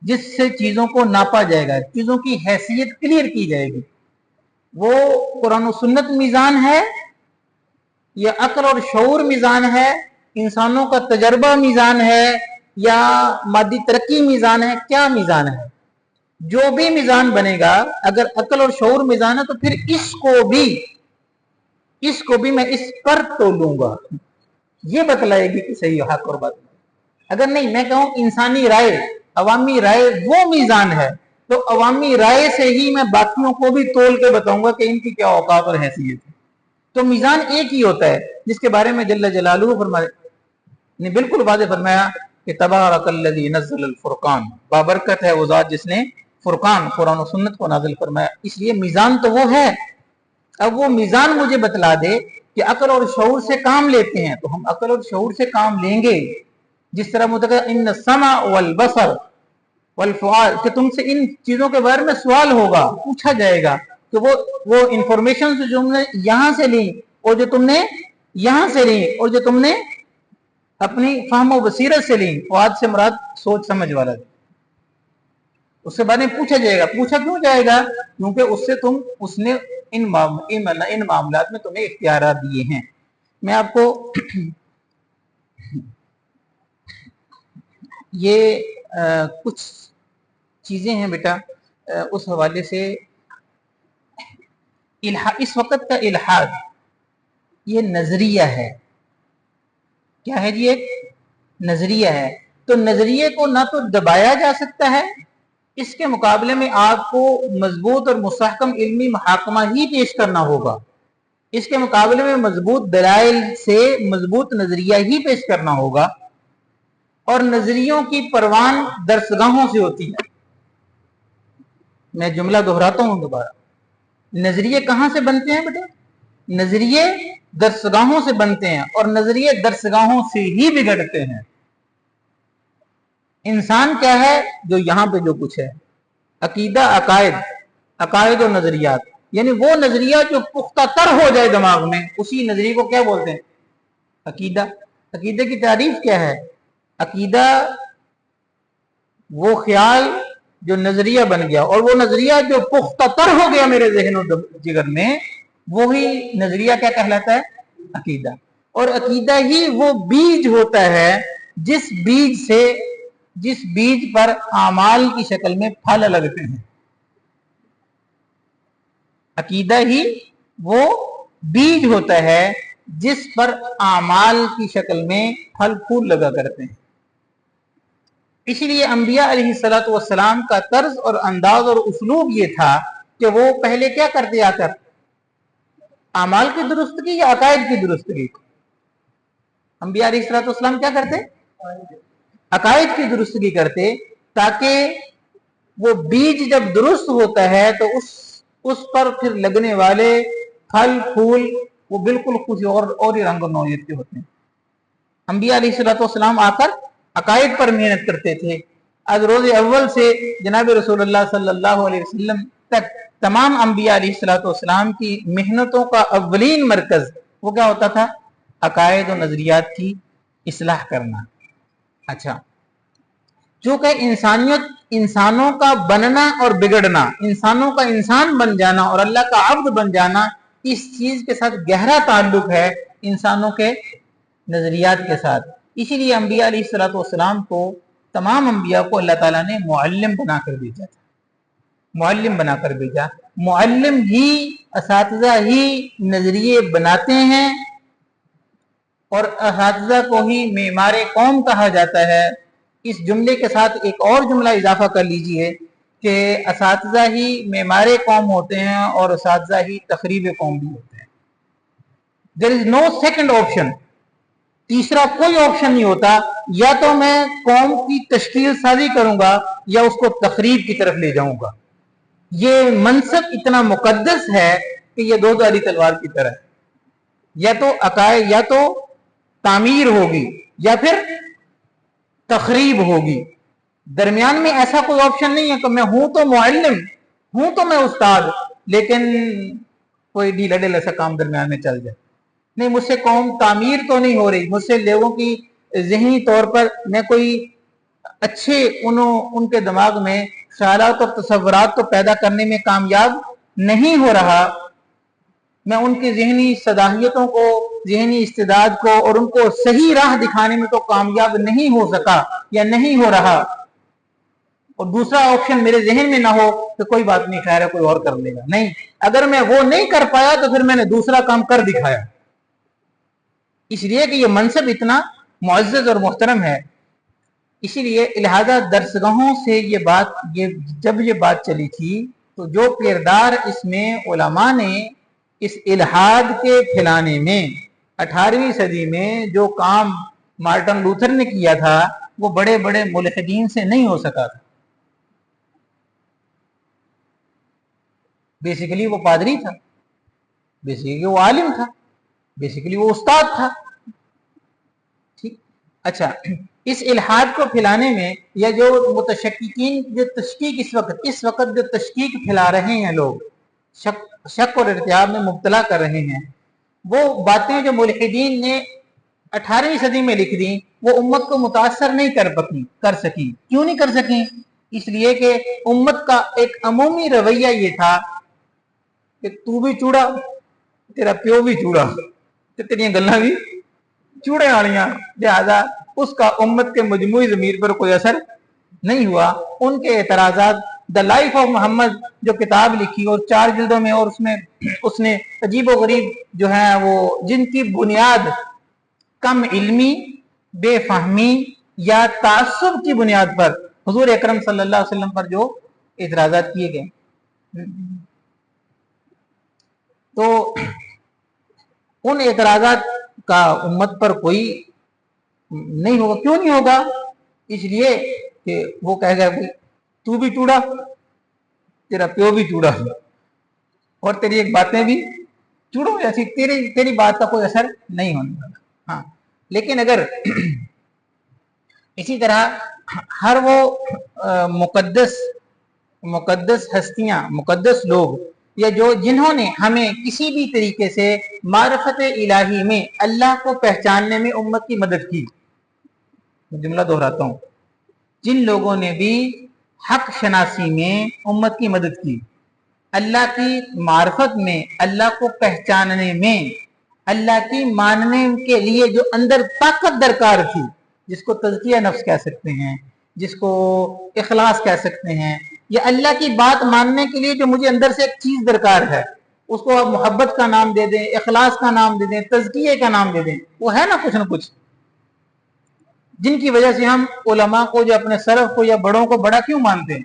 जिससे चीजों को नापा जाएगा, चीजों की हैसियत क्लियर की जाएगी। वो कुरान और सुन्नत मीजान है, या अक्ल और शऊर मीजान है, इंसानों का तजर्बा मीजान है, या मादी तरक्की मीजान है, क्या मीजान है? जो भी मीजान बनेगा, अगर अक्ल और शऊर मीजान है तो फिर इसको भी मैं इस पर तोलूंगा, ये बतलाएगी कि सही हक और बात। अगर नहीं मैं कहूं इंसानी राय, अवामी राय वो मीजान है, तो अवामी राय से ही मैं बाकियों को भी तोल के बताऊंगा कि इनकी क्या औकात और हैसियत है। तो मीजान एक ही होता है, जिसके बारे में जल्ल जलालुहु फरमाए ने बिल्कुल वाज़ेह फरमाया कि तबारकल्लज़ी नज़्ज़लल फुरकान, बाबरकत है वो ज़ात जिसने फुरकान कुरान और सुन्नत को नाजिल फरमाया। इसलिए मीजान तो वो है। अब वो मीजान मुझे बतला दे कि अक्ल और शऊर से काम लेते हैं, तो हम अक्ल और शऊर से काम लेंगे। जिस तरह मुतक़ इन समा वल बसर वल फुआद, कि तुमसे इन चीजों के बारे में सवाल होगा, पूछा जाएगा, कि वो इंफॉर्मेशन जो तुमने यहां से ली और जो तुमने यहां से ली और जो तुमने अपनी फहम और बसीरत से ली, फुआद से मुराद सोच समझ वाला, उसके बारे में पूछा जाएगा। पूछा क्यों जाएगा? क्योंकि उसने इन मामलात में तुम्हें इख्तियार दिए हैं। मैं आपको ये कुछ चीजें हैं बेटा, उस हवाले से इस वक्त का इल्हाद ये नजरिया है। क्या है जी? एक नजरिया है। तो नजरिए को ना तो दबाया जा सकता है, इसके मुकाबले में आपको मजबूत और मुस्तहकम इल्मी मुहाकमा ही पेश करना होगा। इसके मुकाबले में मजबूत दलाइल से मजबूत नजरिया ही पेश करना होगा। और नजरियों की परवान दरसगाहों से होती है। मैं जुमला दोहराता हूं दोबारा, नजरिए कहां से बनते हैं बेटा? नजरिए दरसगाहों से बनते हैं, और नजरिए दरसगाहों से ही बिगड़ते हैं। इंसान क्या है? जो यहां पे जो कुछ है, अकीदा, अकायद और नजरियात, यानी वो नजरिया जो पुख्ता तर हो जाए दिमाग में, उसी नजरिए को क्या बोलते हैं? अकीदा। अकीदे की तारीफ क्या है? अकीदा वो ख्याल जो नजरिया बन गया, और वो नजरिया जो पुख्ता तर हो गया मेरे ज़हन और जिगर में, वो ही नजरिया क्या कहलाता है? अकीदा। और अकीदा ही वो बीज होता है जिस बीज पर आमाल की शक्ल में फल लगते हैं। अकीदा ही वो बीज होता है जिस पर आमाल की शक्ल में फल फूल लगा करते हैं। इसलिए अंबिया अलैहिस्सलातु वस्सलाम का तर्ज और अंदाज और उसलूब ये था कि वो पहले क्या करते आकर? आमाल की दुरुस्तगी या अकायद की दुरुस्तगी? अंबिया अलैहिस्सलातु वस्सलाम क्या करते? अकायद की दुरुस्तगी करते, ताकि वो बीज जब दुरुस्त होता है तो उस पर फिर लगने वाले फल फूल वो बिल्कुल कुछ और ही रंग नौयत के होते हैं। अंबिया अलैहिस्सलातु वस्सलाम आकर अकायद पर मेहनत करते थे। आज रोज अव्वल से जनाब रसूलुल्लाह सल्लल्लाहु अलैहि वसल्लम तक तमाम अंबिया अलैहिस्सलातु वस्सलाम की मेहनतों का अव्वलीन मरकज वो क्या होता था? अकायद और नजरियात की इस्लाह करना। अच्छा, चूंकि इंसानियत, इंसानों का बनना और बिगड़ना, इंसानों का इंसान बन जाना और अल्लाह का अब्द बन जाना, इस चीज के साथ गहरा ताल्लुक है इंसानों के नजरियात के साथ। इसीलिए अंबिया अलैहिस्सलातु वस्सलाम को, तमाम अंबिया को अल्लाह ताला ने मुअल्लिम बनाकर भेजा था। मुअल्लिम बनाकर भेजा। मुअल्लिम ही, असातिज़ा ही नजरिए बनाते हैं, और असातिज़ा को ही मेमारे कौम कहा जाता है। इस जुमले के साथ एक और जुमला इजाफा कर लीजिए کہ اساتذہ ہی معمار قوم ہوتے ہیں اور اساتذہ ہی تخریب قوم بھی ہوتے ہیں. دیر از نو سیکنڈ آپشن. تیسرا کوئی آپشن نہیں ہوتا. یا تو میں قوم کی تشکیل سازی کروں گا یا اس کو تخریب کی طرف لے جاؤں گا. یہ منصب اتنا مقدس ہے کہ یہ دو دھاری تلوار کی طرح ہے. یا تو عقائد، یا تو تعمیر ہوگی یا پھر تخریب ہوگی. درمیان میں ایسا کوئی آپشن نہیں ہے کہ میں ہوں تو معلم، ہوں تو میں استاد، لیکن کوئی ڈھیلا ڈھیلا سا کام درمیان میں چل جائے. نہیں، مجھ سے قوم تعمیر تو نہیں ہو رہی، مجھ سے لوگوں کی ذہنی طور پر میں کوئی اچھے ان کے دماغ میں خیالات اور تصورات تو پیدا کرنے میں کامیاب نہیں ہو رہا. میں ان کی ذہنی صلاحیتوں کو، ذہنی استعداد کو اور ان کو صحیح راہ دکھانے میں تو کامیاب نہیں ہو سکا یا نہیں ہو رہا. اور دوسرا آپشن میرے ذہن میں نہ ہو تو کوئی بات نہیں، خیر ہے، کوئی اور کر لے گا. نہیں، اگر میں وہ نہیں کر پایا تو پھر میں نے دوسرا کام کر دکھایا. اس لیے کہ یہ منصب اتنا معزز اور محترم ہے. اسی لیے لہذا درسگاہوں سے جب یہ بات چلی تھی تو جو کردار اس میں علماء نے اس الحاد کے پھیلانے میں 18ویں صدی میں جو کام مارٹن لوتھر نے کیا تھا وہ بڑے بڑے ملحدین سے نہیں ہو سکا تھا. بیسیکلی وہ پادری تھا، بیسیکلی وہ عالم تھا، بیسیکلی وہ استاد تھا. ٹھیک. اچھا، اس الحاد کو پھیلانے میں یا جو متشککین جو تشکیک اس وقت جو تشکیک پھیلا رہے ہیں لوگ، شک اور ارتیاب میں مبتلا کر رہے ہیں، وہ باتیں جو ملحدین نے 18ویں صدی میں لکھ دی وہ امت کو متاثر نہیں کر سکی. کیوں نہیں کر سکی؟ اس لیے کہ امت کا ایک عمومی رویہ یہ تھا کہ تو بھی چوڑا، تیرا پیو بھی چوڑا، تیریاں گلاں بھی چوڑے والیاں. لہذا اس کا امت کے مجموعی ضمیر پر کوئی اثر نہیں ہوا. ان کے اعتراضات دا لائف آف محمد جو کتاب لکھی اور 4 جلدوں میں، اور اس نے عجیب و غریب جو ہے وہ جن کی بنیاد کم علمی، بے فہمی یا تعصب کی بنیاد پر حضور اکرم صلی اللہ علیہ وسلم پر جو اعتراضات کیے گئے، تو ان اعتراضات کا امت پر کوئی نہیں ہوگا. کیوں نہیں ہوگا؟ اس لیے کہ وہ کہے گا تو بھی چوڑا، تیرا پیو بھی چوڑا، اور تیری ایک باتیں بھی چوڑو جیسی، تیری بات کا کوئی اثر نہیں ہونے والا. ہاں، لیکن اگر اسی طرح ہر وہ مقدس ہستیاں، مقدس لوگ یا جنہوں نے ہمیں کسی بھی طریقے سے معرفت الہی میں اللہ کو پہچاننے میں امت کی مدد کی، جملہ دہراتا ہوں، جن لوگوں نے بھی حق شناسی میں امت کی مدد کی، اللہ کی معرفت میں، اللہ کو پہچاننے میں، اللہ کی ماننے کے لیے جو اندر طاقت درکار تھی، جس کو تزکیہ نفس کہہ سکتے ہیں، جس کو اخلاص کہہ سکتے ہیں، یا اللہ کی بات ماننے کے لیے جو مجھے اندر سے ایک چیز درکار ہے، اس کو آپ محبت کا نام دے دیں، اخلاص کا نام دے دیں، تزکیے کا نام دے دیں، وہ ہے نا کچھ نہ کچھ، جن کی وجہ سے ہم علماء کو جو اپنے سلف کو یا بڑوں کو بڑا کیوں مانتے ہیں.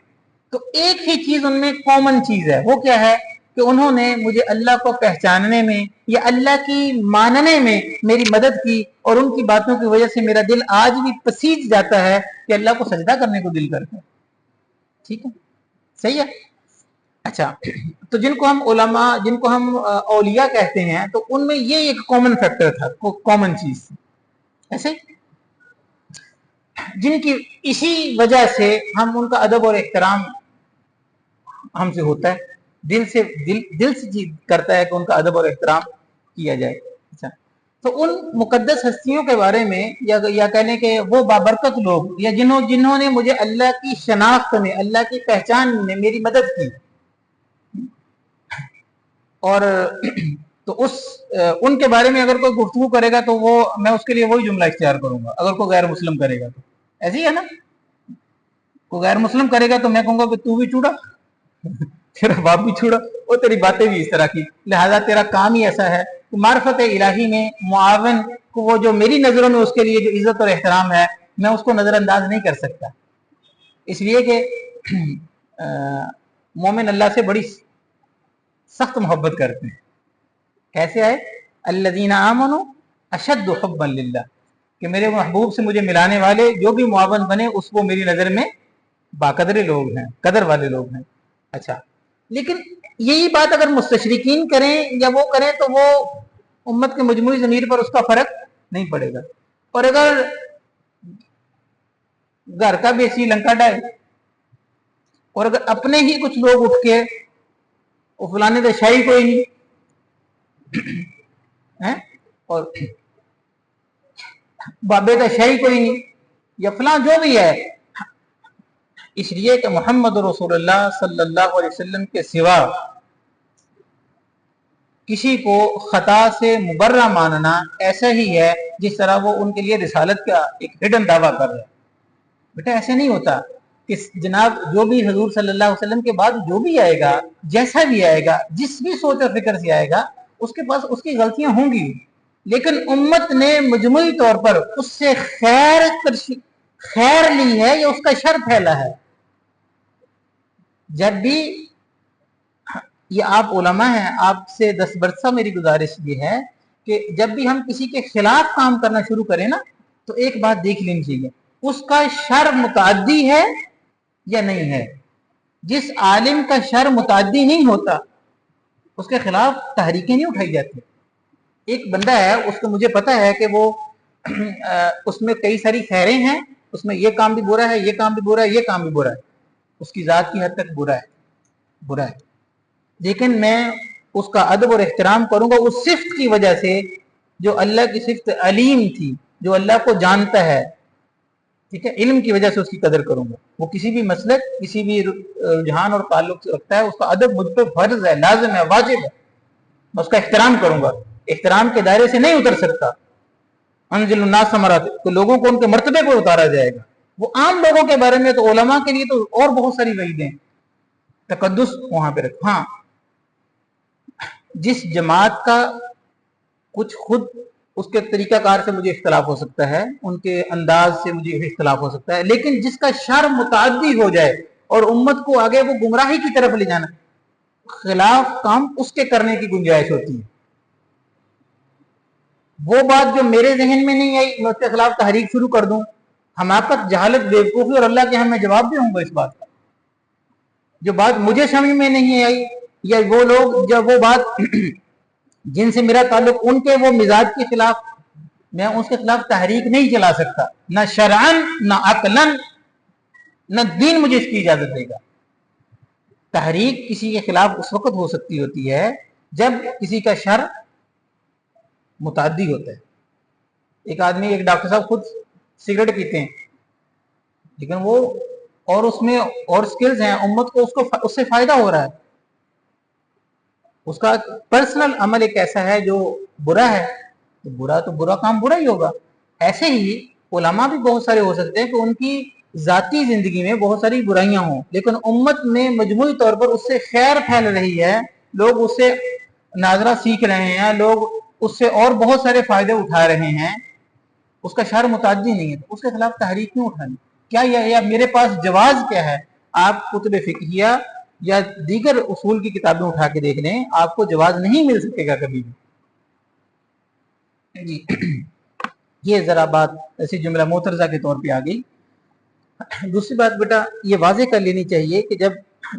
تو ایک ہی چیز ان میں کامن چیز ہے، وہ کیا ہے کہ انہوں نے مجھے اللہ کو پہچاننے میں یا اللہ کی ماننے میں میری مدد کی، اور ان کی باتوں کی وجہ سے میرا دل آج بھی پسیج جاتا ہے کہ اللہ کو سجدہ کرنے کو دل کرتا ہے. ٹھیک ہے، صحیح ہے. اچھا، تو جن کو ہم علماء، جن کو ہم اولیاء کہتے ہیں، تو ان میں یہ ایک کامن فیکٹر تھا، کامن چیز ایسے جن کی اسی وجہ سے ہم ان کا ادب اور احترام ہم سے ہوتا ہے، دل سے کرتا ہے کہ ان کا ادب اور احترام کیا جائے. اچھا، تو ان مقدس ہستیوں کے بارے میں یا کہنے کہ وہ بابرکت لوگ یا جنہوں نے مجھے اللہ کی شناخت میں، اللہ کی پہچان میں میری مدد کی، اور تو ان کے بارے میں اگر کوئی گفتگو کرے گا تو میں اس کے لیے وہی جملہ اختیار کروں گا. اگر کوئی غیر مسلم کرے گا تو ایسے ہی ہے نا، کوئی غیر مسلم کرے گا تو میں کہوں گا کہ تو بھی چوڑا، تیرا باپ بھی چھوڑا، اور تیری باتیں بھی اس طرح کی. لہذا تیرا کام ہی ایسا ہے کہ معرفت الہی میں معاون کو، وہ جو میری نظروں میں اس کے لیے جو عزت اور احترام ہے، میں اس کو نظر انداز نہیں کر سکتا. اس لیے کہ मोमिन अल्लाह से बड़ी सख्त मोहब्बत करते हैं। कैसे आए? अल्लज़ीना आमनू अशद्दु हुब्बन लिल्लाह, कि मेरे महबूब से मुझे मिलाने वाले जो भी मुआवन बने उसको मेरी नज़र में बाकदरे लोग हैं, कदर वाले लोग हैं। अच्छा, लेकिन यही बात अगर मुस्तशरिकीन करें या वो करें तो वो उम्मत के मजमूई ज़मीर पर उसका फर्क नहीं पड़ेगा। और अगर घर का भी श्रीलंका डाले और अगर अपने ही कुछ लोग उठ के वो फलाने तो शाही कोई नहीं है और बाबे तो शाही कोई नहीं या फलां जो भी है, इसलिए कि मोहम्मद रसूलुल्लाह सल्लल्लाहु अलैहि वसल्लम के सिवा किसी को खता से मुबर्रा मानना ऐसा ही है जिस तरह वो उनके लिए रिसालत का एक हिडन दावा कर रहे हैं। बेटा ऐसे नहीं होता कि जनाब जो भी हजूर सल्लल्लाहु अलैहि वसल्लम के बाद जो भी आएगा, जैसा भी आएगा, जिस भी सोच और फिक्र से आएगा, उसके पास उसकी गलतियां होंगी, लेकिन उम्मत ने मजमूई तौर पर उससे खैर ली है या उसका शर फैला है। जब भी ये आप उलमा हैं, आपसे 10 बरसा मेरी गुजारिश ये है कि जब भी हम किसी के खिलाफ काम करना शुरू करें ना, तो एक बात देख लेनी चाहिए, उसका शर मुताद्दी है या नहीं है। जिस आलिम का शर मुताद्दी नहीं होता उसके खिलाफ तहरीकें नहीं उठाई जाती। एक बंदा है, उसको मुझे पता है कि वो उसमें कई सारी खैरें हैं, उसमें ये काम भी बुरा है, ये काम भी बुरा है, ये काम भी बुरा है, उसकी जात की हद तक बुरा है, लेकिन मैं उसका अदब और एहतराम करूंगा उस सिफ्त की वजह से जो अल्लाह की सिफ्त अलीम थी, जो अल्लाह को जानता है, ठीक है, इल्म की वजह से उसकी कदर करूंगा। वो किसी भी मसलक, किसी भी रुझान और ताल्लुक से रखता है, उसका अदब मुझ पर फर्ज है, लाजिम है, वाजिब है, मैं उसका एहतराम करूंगा। एहतराम के दायरे से नहीं उतर सकता। अंजिलुन्नास समरात, तो लोगों को उनके मर्तबे पर उतारा जाएगा। वो आम लोगों के बारे में तो उलमा के लिए तो और बहुत सारी वईदें, तकद्दुस वहां पे रख। हाँ, जिस जमात का कुछ खुद उसके तरीकाकार से मुझे इख्तलाफ हो सकता है, उनके अंदाज से मुझे इख्तलाफ हो सकता है, लेकिन जिसका शर मुताद्दी हो जाए और उम्मत को आगे वो गुमराही की तरफ ले जाना, खिलाफ काम उसके करने की गुंजाइश होती है। वो बात जो मेरे जहन में नहीं आई, मैं उसके खिलाफ तहरीक शुरू कर दूं, हमाकत, जहालत, बेवकूफी, और अल्लाह के यहाँ मैं जवाब भी होऊंगा इस बात का। जो बात मुझे समझ में नहीं आई, या वो लोग जब वो बात जिनसे मेरा ताल्लुक उनके वो मिजाज के खिलाफ, मैं उसके खिलाफ तहरीक नहीं चला सकता, न शरअन, न अकलन, न दीन मुझे इसकी इजाजत देगा। तहरीक किसी के खिलाफ उस वक्त हो सकती होती है जब किसी का शर मुताद्दी होता है। एक आदमी, एक डॉक्टर साहब खुद सिगरेट पीते हैं, लेकिन वो और उसमें और स्किल्स हैं, उम्मत को उसको उससे फायदा हो रहा है, उसका पर्सनल अमल एक ऐसा है जो बुरा है, तो बुरा काम बुरा ही होगा। ऐसे ही उलमा भी बहुत सारे हो सकते हैं कि उनकी जाती जिंदगी में बहुत सारी बुराइयां हों, लेकिन उम्मत में मजमूई तौर पर उससे खैर फैल रही है, लोग उससे नाजरा सीख रहे हैं, लोग उससे और बहुत सारे फायदे उठा रहे हैं, उसका शर मुताद्दी नहीं है, तो उसके खिलाफ तहरीक क्यों उठानी? क्या या मेरे पास जवाज क्या है? आप कुतुब फिकहिया या दीगर उसूल की किताबें उठा के देख लें, आपको जवाज नहीं मिल सकेगा कभी भी। ये जरा बात ऐसी जुमला मोतरजा के तौर पे आ गई। दूसरी बात बेटा ये वाजे कर लेनी चाहिए कि जब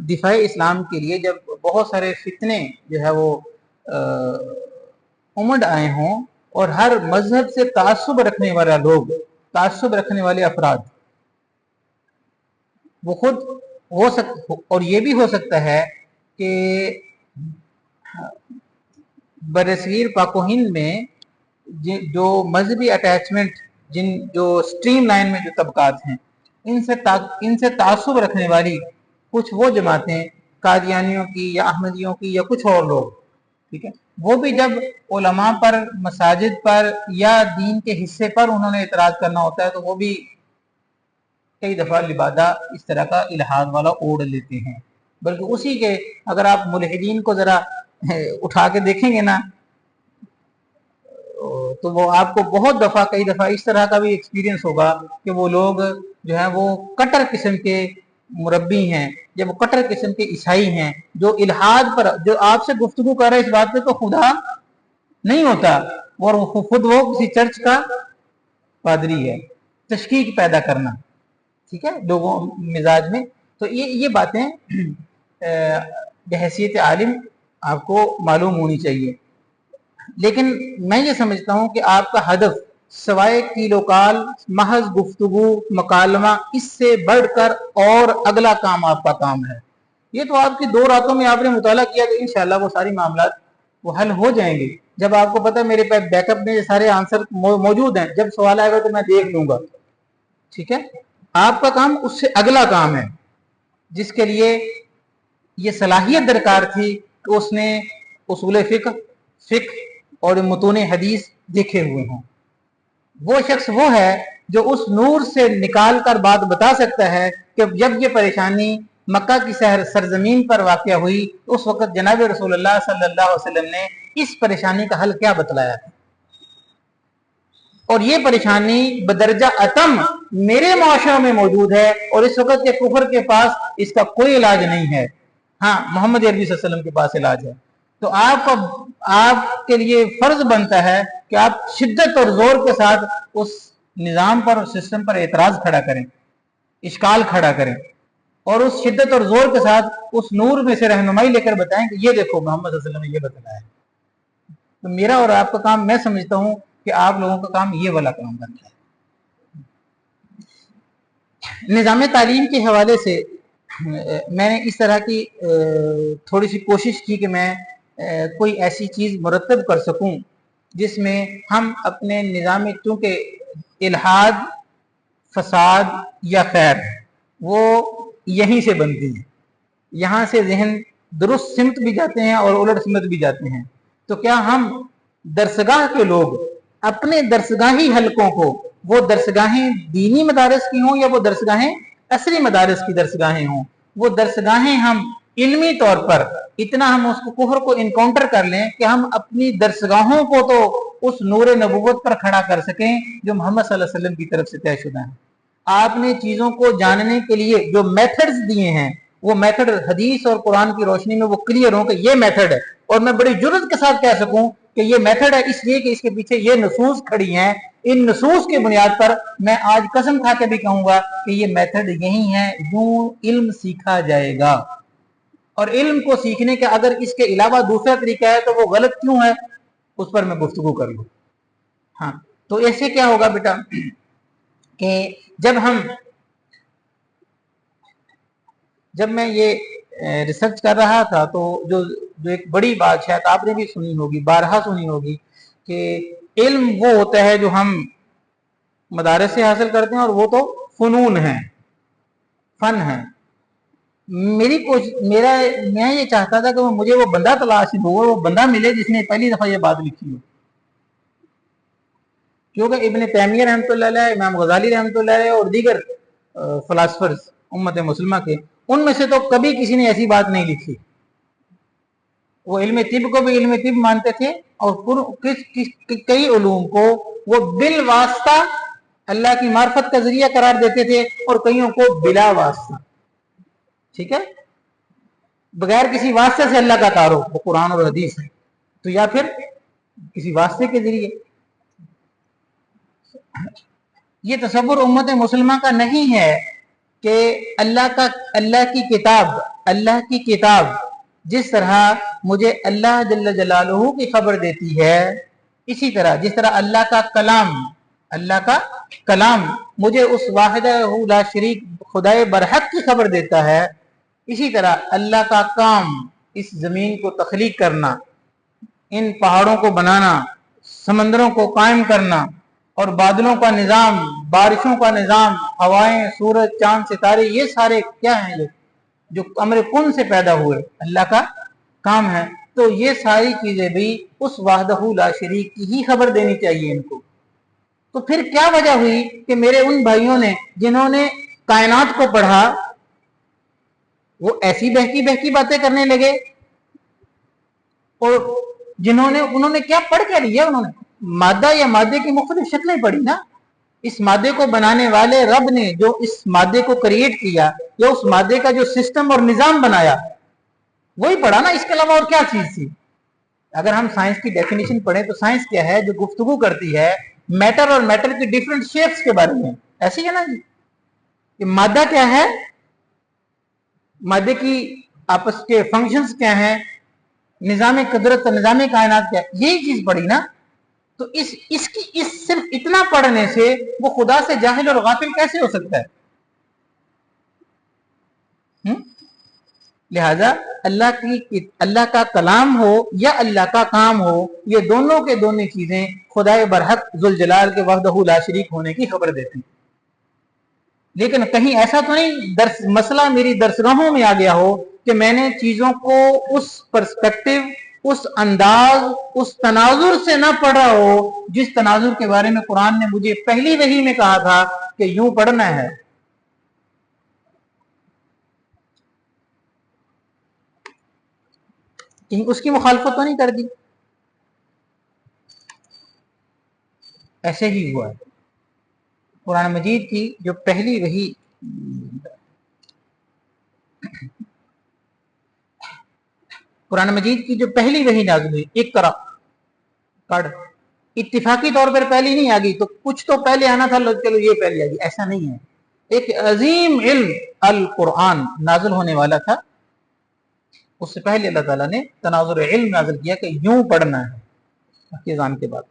दिफाए इस्लाम के लिए जब बहुत सारे फितने जो है वो उमड़ आए हों और हर मजहब से तासुब रखने वाला लोग, तासुब रखने वाले अफराद, वो खुद हो और ये भी हो सकता है कि बरसगीर पाको हिंद में जो मजहबी अटैचमेंट, जो स्ट्रीम लाइन में जो तबकात हैं, इनसे तासुब रखने वाली कुछ वो जमातें, कादियानियों की या अहमदियों की या कुछ और लोग, ठीक है, वो भी जब उलमा पर, मसाजिद पर या दीन के हिस्से पर उन्होंने इतराज करना होता है, तो वो भी कई दफा लिबादा इस तरह का इल्हाद वाला ओढ़ लेते हैं। बल्कि उसी के, अगर आप मुल्हिदीन को जरा उठा के देखेंगे ना, तो वो आपको बहुत दफा, कई दफा इस तरह का भी एक्सपीरियंस होगा कि वो लोग जो है वो कट्टर किस्म के मुरब्बी हैं, या वो कट्टर किस्म के ईसाई हैं जो इल्हाद पर, जो आपसे गुफ्तगू कर रहे हैं इस बात पे तो खुदा नहीं होता, और खुद वो किसी चर्च का पादरी है, तशकीक पैदा करना, ठीक है, लोगों मिजाज में। तो ये बातें बहैसियत आलिम आपको मालूम होनी चाहिए। लेकिन मैं ये समझता हूँ कि आपका हदफ सवाए कीलोकाल महज गुफ्तगू मकालमा, इससे बढ़कर और अगला काम आपका काम है। ये तो आपकी 2 रातों में आपने मुताला किया तो इंशाल्लाह वो सारी मामलात वो हल हो जाएंगे। जब आपको पता है मेरे पास बैकअप में ये सारे आंसर मौजूद हैं, जब सवाल आएगा तो मैं देख लूंगा, ठीक है। आपका काम उससे अगला काम है, जिसके लिए ये सलाहियत दरकार थी कि उसने उसूल फिक्र और मुतून हदीस देखे हुए हों। वो शख्स वो है जो उस नूर से निकाल कर बात बता सकता है कि जब ये परेशानी मक्का की सरजमीन पर वाक़या हुई, उस वक़्त जनाब रसूलुल्लाह सल्लल्लाहु अलैहि वसल्लम ने इस परेशानी का हल क्या बतलाया था, और ये परेशानी बदरजा अतम मेरे माशरे में मौजूद है, और इस वक़्त के कुफर के पास इसका कोई इलाज नहीं है। हाँ, मोहम्मद अरबी सल्लल्लाहु अलैहि वसल्लम के पास इलाज है। तो आपके लिए फर्ज बनता है कि आप शिद्दत और जोर के साथ उस निज़ाम पर, सिस्टम पर एतराज खड़ा करें, इश्काल खड़ा करें, और उस शिद्दत और जोर के साथ उस नूर में से रहनुमाई लेकर बताएं कि ये देखो मोहम्मद सल्लल्लाहु अलैहि वसल्लम ने ये बताया है। तो मेरा और आपका काम, मैं समझता हूं कि आप लोगों का काम ये वाला काम बनता है। निज़ाम तालीम के हवाले से मैंने इस तरह की थोड़ी सी कोशिश की कि मैं कोई ऐसी चीज़ मुरतब कर सकूं जिसमें हम अपने निज़ाम, चूँकि इल्हाद, फसाद या खैर वो यहीं से बनती है, यहाँ से जहन दुरुस्त सिमत भी जाते हैं और उलट सिमत भी जाते हैं। तो क्या हम दरसगाह के लोग अपने दरसगाही हलकों को, वो दरसगाहें दीनी मदारस की हों या वो दरसगाहें असरी मदारस की दरसगाहें हों, वो दरसगाहें हम इल्मी तौर पर इतना हम उसको कुफर को इनकाउंटर कर लें कि हम अपनी दरसगाहों को तो उस नूर नबुव्वत पर खड़ा कर सकें जो मोहम्मद सल्लल्लाहु अलैहि वसल्लम की तरफ से तयशुदा है। आपने चीजों को जानने के लिए जो मेथड्स दिए हैं, वो मेथड हदीस और कुरान की रोशनी में वो क्लियर हो कि ये मेथड है, और मैं बड़ी जुर्रत के साथ कह सकूं कि ये मेथड है इसलिए कि इसके पीछे ये नसूस खड़ी हैं। इन नसूस की बुनियाद पर मैं आज कसम खा के भी कहूंगा कि ये मेथड यही है, यूं इल्म सीखा जाएगा। और इल्म को सीखने का अगर इसके अलावा दूसरा तरीका है तो वो गलत क्यों है, उस पर मैं गुफ्तगू कर लूं। हाँ, तो ऐसे क्या होगा बेटा कि जब मैं ये रिसर्च कर रहा था तो जो एक बड़ी बात शायद आपने भी सुनी होगी, बारहा सुनी होगी, कि इल्म वो होता है जो हम मदारस से हासिल करते हैं और वो तो फनून है, फन है। मैं ये चाहता था कि मुझे वो बंदा तलाश हो, वो बंदा मिले जिसने पहली दफा ये बात लिखी हो। क्योंकि इब्न तैमिया रहमतुल्लाह अलैह, इमाम गजाली रहमतुल्लाह अलैह और दीगर फिलासफर्स उम्मत मुस्लिमा के, उनमें से तो कभी किसी ने ऐसी बात नहीं लिखी। वो इल्म तिब को भी इल्म तिब मानते थे और कई उलूम को वो बिल वास्ता अल्लाह की मार्फत का जरिया करार देते थे और कईयों को बिला वास्ता, ठीक है, बगैर किसी वास्ते से अल्लाह का तारुफ, वो कुरान और हदीस है, तो या फिर किसी वास्ते के जरिए। ये तसव्वुर उम्मत मुसलमा का नहीं है कि अल्लाह की किताब जिस तरह मुझे अल्लाह जल्ल जलालुहु की खबर देती है, इसी तरह जिस तरह अल्लाह का कलाम मुझे उस वाहिदहु ला शरीक खुदाए बरहक की खबर देता है, इसी तरह अल्लाह का काम इस जमीन को तख्लीक करना, इन पहाड़ों को बनाना, समंदरों को कायम करना और बादलों का निजाम, बारिशों का निजाम, हवाएं, सूरज, चांद, सितारे, ये सारे क्या हैं, ये जो अमर कुन से पैदा हुए अल्लाह का काम है। तो ये सारी चीजें भी उस वाहदहू ला शरीक की ही खबर देनी चाहिए इनको। तो फिर क्या वजह हुई कि मेरे उन भाइयों ने जिन्होंने कायनात को पढ़ा वो ऐसी बहकी बहकी बातें करने लगे, और उन्होंने क्या पढ़ के लिया, उन्होंने मादा या मादे की मुख्तलिफ शक्लें पढ़ी ना, इस मादे को बनाने वाले रब ने जो इस मादे को क्रिएट किया या उस मादे का जो सिस्टम और निजाम बनाया वही पढ़ा ना, इसके अलावा और क्या चीज थी। अगर हम साइंस की डेफिनेशन पढ़ें तो साइंस क्या है, जो गुफ्तगू करती है मैटर और मैटर की डिफरेंट शेप्स के बारे में, ऐसी है ना जी। कि मादा क्या है, मादे की आपस के फंक्शंस क्या है, निजाम कुदरत निजाम कायनात क्या है, यही चीज पढ़ी ना। तो इस सिर्फ इतना पढ़ने से वो खुदा से जाहिल और गाफिल कैसे हो सकता है। लिहाजा अल्लाह का कलाम हो या अल्लाह का काम हो, ये दोनों के दोनों चीजें खुदाए बरहक जुल जलाल के वहदहू ला शरीक होने की खबर देती। लेकिन कहीं ऐसा तो नहीं मसला मेरी दरसगाहों में आ गया हो कि मैंने चीजों को उस पर्सपेक्टिव, उस अंदाज, उस तनाजुर से ना पढ़ा हो जिस तनाजुर के बारे में कुरान ने मुझे पहली वही में कहा था कि यूं पढ़ना है। कहीं उसकी मुखालफत तो नहीं कर दी। ऐसे ही हुआ है। कुरान मजीद की जो पहली वही, कुरान मजीद की जो पहली वही नाज़िल हुई, इक़रा पढ़, इत्तिफाकी तौर पर पहली नहीं आ गई तो कुछ तो पहले आना था, चलो ये पहले आ गई, ऐसा नहीं है। एक अजीम इल्म अल कुरान नाजिल होने वाला था, उससे पहले अल्लाह ताला ने तनाजुर इल्म नाजिल किया कि यूं पढ़ना है अज़ान के बाद।